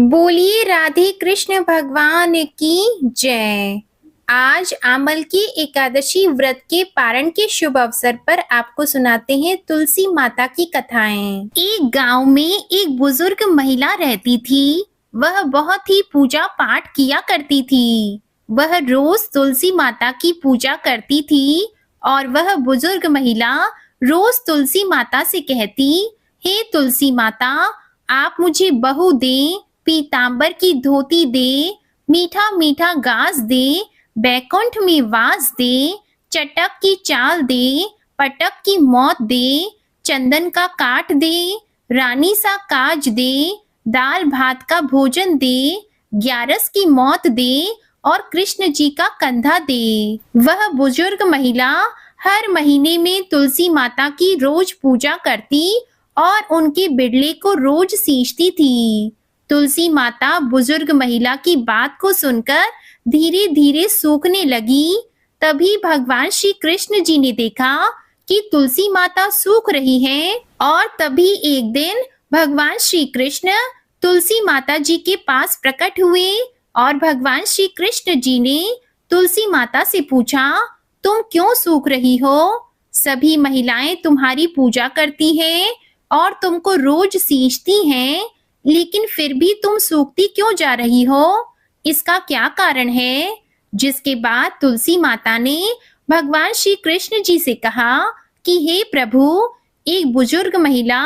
बोलिए राधे कृष्ण भगवान की जय। आज आमल की एकादशी व्रत के पारण के शुभ अवसर पर आपको सुनाते हैं तुलसी माता की कथाएं। एक गांव में एक बुजुर्ग महिला रहती थी। वह बहुत ही पूजा पाठ किया करती थी। वह रोज तुलसी माता की पूजा करती थी और वह बुजुर्ग महिला रोज तुलसी माता से कहती, हे तुलसी माता, आप मुझे बहू दें, पीतांबर की धोती दे, मीठा मीठा घास दे, बैकुंठ में वास दे, चटक की चाल दे, पटक की मौत दे, चंदन का काट दे, रानी सा काज दे, दाल भात का भोजन दे, ग्यारस की मौत दे और कृष्ण जी का कंधा दे। वह बुजुर्ग महिला हर महीने में तुलसी माता की रोज पूजा करती और उनके बिड़ले को रोज सींचती थी। तुलसी माता बुजुर्ग महिला की बात को सुनकर धीरे धीरे सूखने लगी। तभी भगवान श्री कृष्ण जी ने देखा कि तुलसी माता सूख रही है और तभी एक दिन भगवान श्री कृष्ण तुलसी माता जी के पास प्रकट हुए और भगवान श्री कृष्ण जी ने तुलसी माता से पूछा, तुम क्यों सूख रही हो? सभी महिलाएं तुम्हारी पूजा करती हैं और तुमको रोज सींचती हैं, लेकिन फिर भी तुम सूखती क्यों जा रही हो? इसका क्या कारण है? जिसके बाद तुलसी माता ने भगवान श्री कृष्ण जी से कहा कि हे प्रभु, एक बुजुर्ग महिला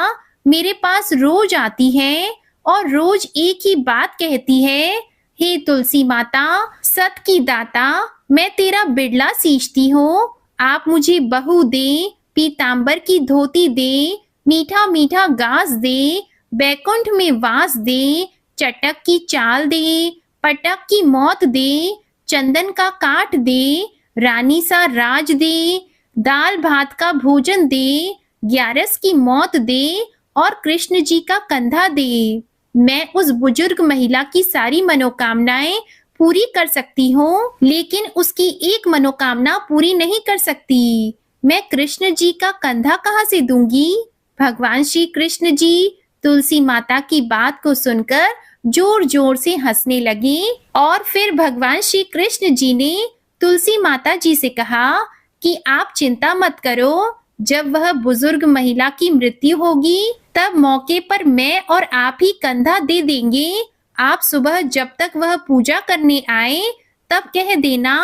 मेरे पास रोज आती है और रोज एक ही बात कहती है, हे तुलसी माता, सत की दाता, मैं तेरा बिड़ला सींचती हूँ, आप मुझे बहू दे, पीतांबर की धोती दे, मीठा मीठा घास दे, बैकुंठ में वास दे, चटक की चाल दे, पटक की मौत दे, चंदन का काट दे, रानी सा राज दे, दाल भात का भोजन दे, ग्यारस की मौत दे और कृष्ण जी का कंधा दे। मैं उस बुजुर्ग महिला की सारी मनोकामनाएं पूरी कर सकती हूँ, लेकिन उसकी एक मनोकामना पूरी नहीं कर सकती। मैं कृष्ण जी का कंधा कहाँ से दूंगी? भगवान श्री कृष्ण जी तुलसी माता की बात को सुनकर जोर जोर से हंसने लगे और फिर भगवान श्री कृष्ण जी ने तुलसी माता जी से कहा कि आप चिंता मत करो, जब वह बुजुर्ग महिला की मृत्यु होगी तब मौके पर मैं और आप ही कंधा दे देंगे। आप सुबह जब तक वह पूजा करने आए तब कह देना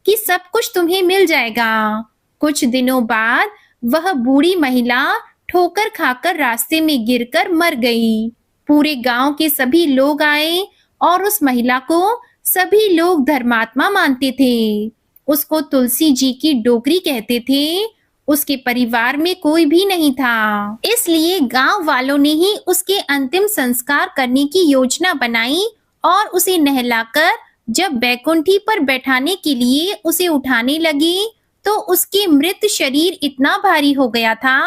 कि सब कुछ तुम्हें मिल जाएगा। कुछ दिनों बाद वह बूढ़ी महिला ठोकर खाकर रास्ते में गिरकर मर गई। पूरे गांव के सभी लोग आए और उस महिला को सभी लोग धर्मात्मा मानते थे। उसको तुलसी जी की डोकरी कहते थे। उसके परिवार में कोई भी नहीं था, इसलिए गांव वालों ने ही उसके अंतिम संस्कार करने की योजना बनाई और उसे नहलाकर जब बैकुंठी पर बैठाने के लिए उसे उठाने लगे तो उसके मृत शरीर इतना भारी हो गया था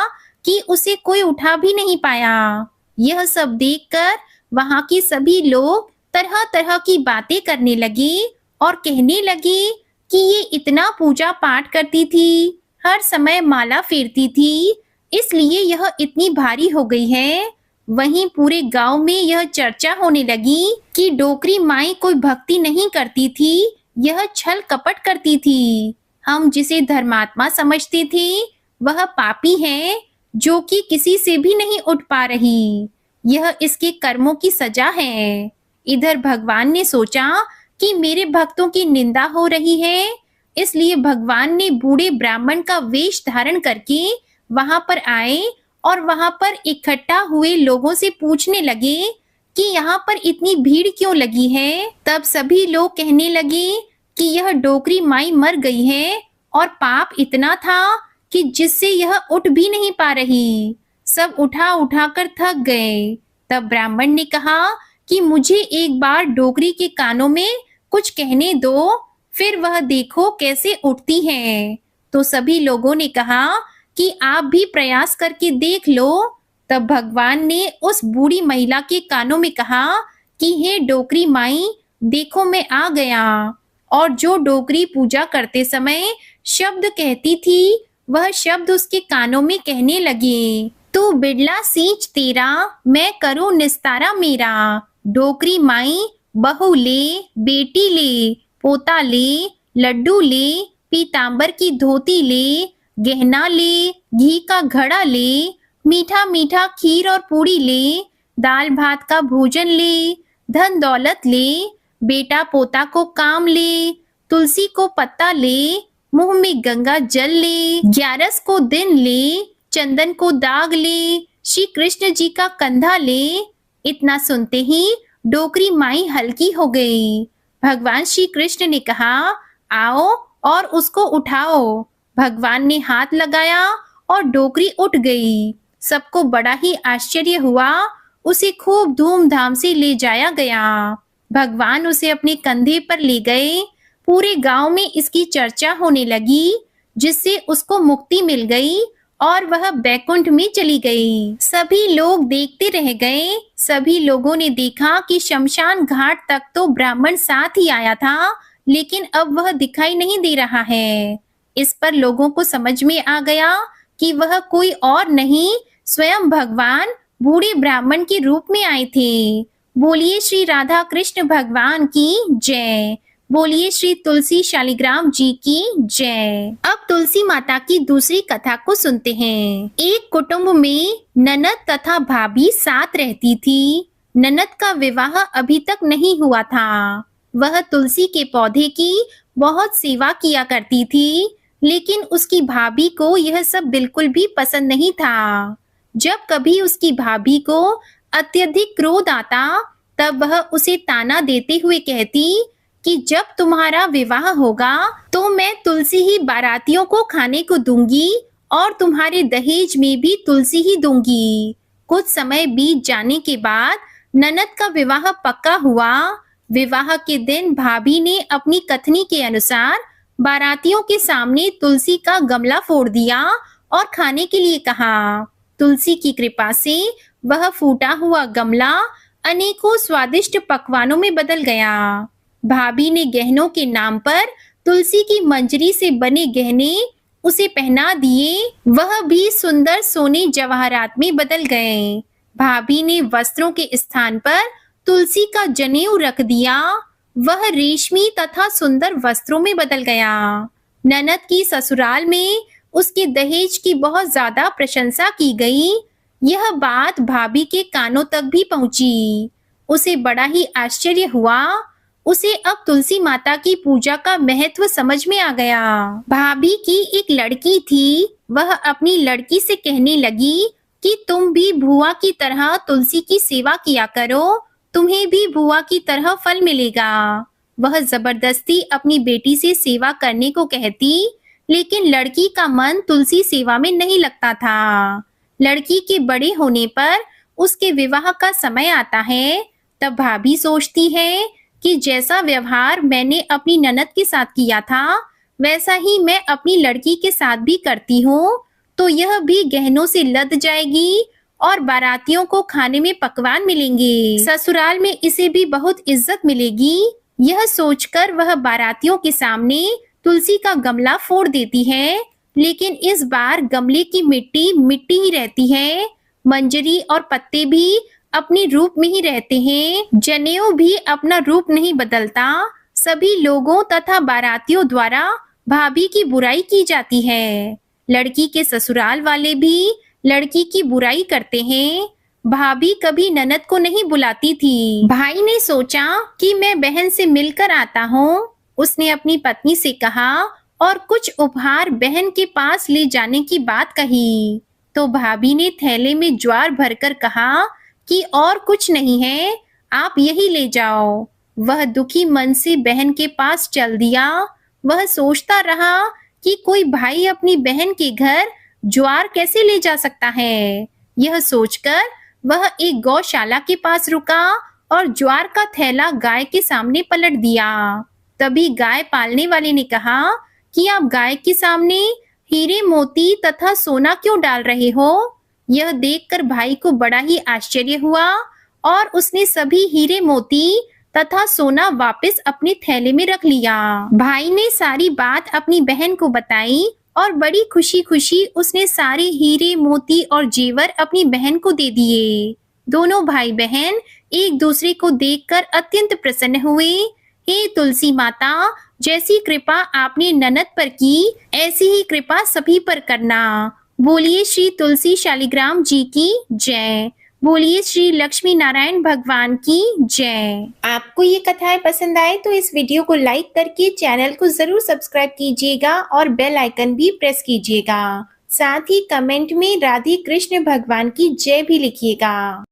कि उसे कोई उठा भी नहीं पाया। यह सब देखकर वहां के सभी लोग तरह तरह की बातें करने लगे और कहने लगे कि ये इतना पूजा पाठ करती थी, हर समय माला फेरती थी, इसलिए यह इतनी भारी हो गई है। वहीं पूरे गांव में यह चर्चा होने लगी कि डोकरी माई कोई भक्ति नहीं करती थी, यह छल कपट करती थी। हम जिसे धर्मात्मा समझते थे वह पापी है जो कि किसी से भी नहीं उठ पा रही। यह इसके कर्मों की सजा है। इधर भगवान ने सोचा कि मेरे भक्तों की निंदा हो रही है, इसलिए भगवान ने बूढ़े ब्राह्मण का वेश धारण करके वहां पर आए और वहां पर इकट्ठा हुए लोगों से पूछने लगे कि यहाँ पर इतनी भीड़ क्यों लगी है। तब सभी लोग कहने लगे कि यह डोकरी माई मर गई है और पाप इतना था कि जिससे यह उठ भी नहीं पा रही। सब उठा उठा कर थक गए। तब ब्राह्मण ने कहा कि मुझे एक बार डोकरी के कानों में कुछ कहने दो, फिर वह देखो कैसे उठती है। तो सभी लोगों ने कहा कि आप भी प्रयास करके देख लो। तब भगवान ने उस बूढ़ी महिला के कानों में कहा कि हे डोकरी माई, देखो मैं आ गया। और जो डोकरी पूजा करते समय शब्द कहती थी वह शब्द उसके कानों में कहने लगे, तू बिड़ला सींच तेरा, मैं करूं निस्तारा मेरा, डोकरी माई बहू ले, बेटी ले, पोता ले, लड्डू ले, पीतांबर की धोती ले, गहना ले, घी का घड़ा ले, मीठा मीठा खीर और पूड़ी ले, दाल भात का भोजन ले, धन दौलत ले, बेटा पोता को काम ले, तुलसी को पत्ता ले, मुंह में गंगा जल ले, 11 को दिन ले, चंदन को दाग ले, श्री कृष्ण जी का कंधा ले। इतना सुनते ही डोकरी माई हल्की हो गई। भगवान श्री कृष्ण ने कहा, आओ और उसको उठाओ। भगवान ने हाथ लगाया और डोकरी उठ गई। सबको बड़ा ही आश्चर्य हुआ। उसे खूब धूमधाम से ले जाया गया। भगवान उसे अपने कंधे पर ले गए। पूरे गांव में इसकी चर्चा होने लगी, जिससे उसको मुक्ति मिल गई और वह बैकुंठ में चली गई। सभी लोग देखते रह गए। सभी लोगों ने देखा कि शमशान घाट तक तो ब्राह्मण साथ ही आया था, लेकिन अब वह दिखाई नहीं दे रहा है। इस पर लोगों को समझ में आ गया कि वह कोई और नहीं, स्वयं भगवान बूढ़े ब्राह्मण के रूप में आए थे। बोलिए श्री राधा कृष्ण भगवान की जय। बोलिए श्री तुलसी शालिग्राम जी की जय। अब तुलसी माता की दूसरी कथा को सुनते हैं। एक कुटुंब में ननद तथा भाभी साथ रहती थी। ननद का विवाह अभी तक नहीं हुआ था। वह तुलसी के पौधे की बहुत सेवा किया करती थी, लेकिन उसकी भाभी को यह सब बिल्कुल भी पसंद नहीं था। जब कभी उसकी भाभी को अत्यधिक क्रोध आता, तब वह उसे ताना देते हुए कहती कि जब तुम्हारा विवाह होगा तो मैं तुलसी ही बारातियों को खाने को दूंगी और तुम्हारे दहेज में भी तुलसी ही दूंगी। कुछ समय बीत जाने के बाद ननद का विवाह पक्का हुआ। विवाह के दिन भाभी ने अपनी कथनी के अनुसार बारातियों के सामने तुलसी का गमला फोड़ दिया और खाने के लिए कहा। तुलसी की कृपा से वह फूटा हुआ गमला अनेकों स्वादिष्ट पकवानों में बदल गया। भाभी ने गहनों के नाम पर तुलसी की मंजरी से बने गहने उसे पहना दिए। वह भी सुंदर सोने जवाहरात में बदल गए। भाभी ने वस्त्रों के स्थान पर तुलसी का जनेऊ रख दिया। वह रेशमी तथा सुंदर वस्त्रों में बदल गया। ननद की ससुराल में उसके दहेज की बहुत ज्यादा प्रशंसा की गई। यह बात भाभी के कानों तक भी पहुंची। उसे बड़ा ही आश्चर्य हुआ। उसे अब तुलसी माता की पूजा का महत्व समझ में आ गया। भाभी की एक लड़की थी। वह अपनी लड़की से कहने लगी कि तुम भी बुआ की तरह तुलसी की सेवा किया करो, तुम्हें भी बुआ की तरह फल मिलेगा। वह जबरदस्ती अपनी बेटी से सेवा करने को कहती, लेकिन लड़की का मन तुलसी सेवा में नहीं लगता था। लड़की के बड़े होने पर उसके विवाह का समय आता है, तब भाभी सोचती है कि जैसा व्यवहार मैंने अपनी ननद के साथ किया था, वैसा ही मैं अपनी लड़की के साथ भी करती हूँ, तो यह भी गहनों से लद जाएगी और बारातियों को खाने में पकवान मिलेंगे। ससुराल में इसे भी बहुत इज्जत मिलेगी। यह सोचकर वह बारातियों के सामने तुलसी का गमला फोड़ देती है, लेकिन इस बार गमले की मिट्टी मिट्टी ही रहती है। मंजरी और पत्ते भी अपने रूप में ही रहते हैं। जनेऊ भी अपना रूप नहीं बदलता। सभी लोगों तथा बारातियों द्वारा भाभी की बुराई की जाती है। लड़की के ससुराल वाले भी लड़की की बुराई करते हैं। भाभी कभी ननद को नहीं बुलाती थी। भाई ने सोचा कि मैं बहन से मिलकर आता हूँ। उसने अपनी पत्नी से कहा और कुछ उपहार बहन के पास ले जाने की बात कही। तो भाभी ने थैले में ज्वार भरकर कहा कि और कुछ नहीं है, आप यही ले जाओ। वह दुखी मन से बहन के पास चल दिया। वह सोचता रहा कि कोई भाई अपनी बहन के घर ज्वार कैसे ले जा सकता है। यह सोचकर वह एक गौशाला के पास रुका और ज्वार का थैला गाय के सामने पलट दिया। तभी गाय पालने वाले ने कहा कि आप गाय के सामने हीरे मोती तथा सोना क्यों डाल रहे हो। यह देखकर भाई को बड़ा ही आश्चर्य हुआ और उसने सभी हीरे मोती तथा सोना वापस अपने थैले में रख लिया। भाई ने सारी बात अपनी बहन को बताई और बड़ी खुशी खुशी उसने सारे हीरे मोती और जेवर अपनी बहन को दे दिए। दोनों भाई बहन एक दूसरे को देखकर अत्यंत प्रसन्न हुए। हे तुलसी माता, जैसी कृपा आपने ननद पर की, ऐसी ही कृपा सभी पर करना। बोलिए श्री तुलसी शालिग्राम जी की जय। बोलिए श्री लक्ष्मी नारायण भगवान की जय। आपको ये कथाएं पसंद आए तो इस वीडियो को लाइक करके चैनल को जरूर सब्सक्राइब कीजिएगा और बेल आइकन भी प्रेस कीजिएगा। साथ ही कमेंट में राधे कृष्ण भगवान की जय भी लिखिएगा।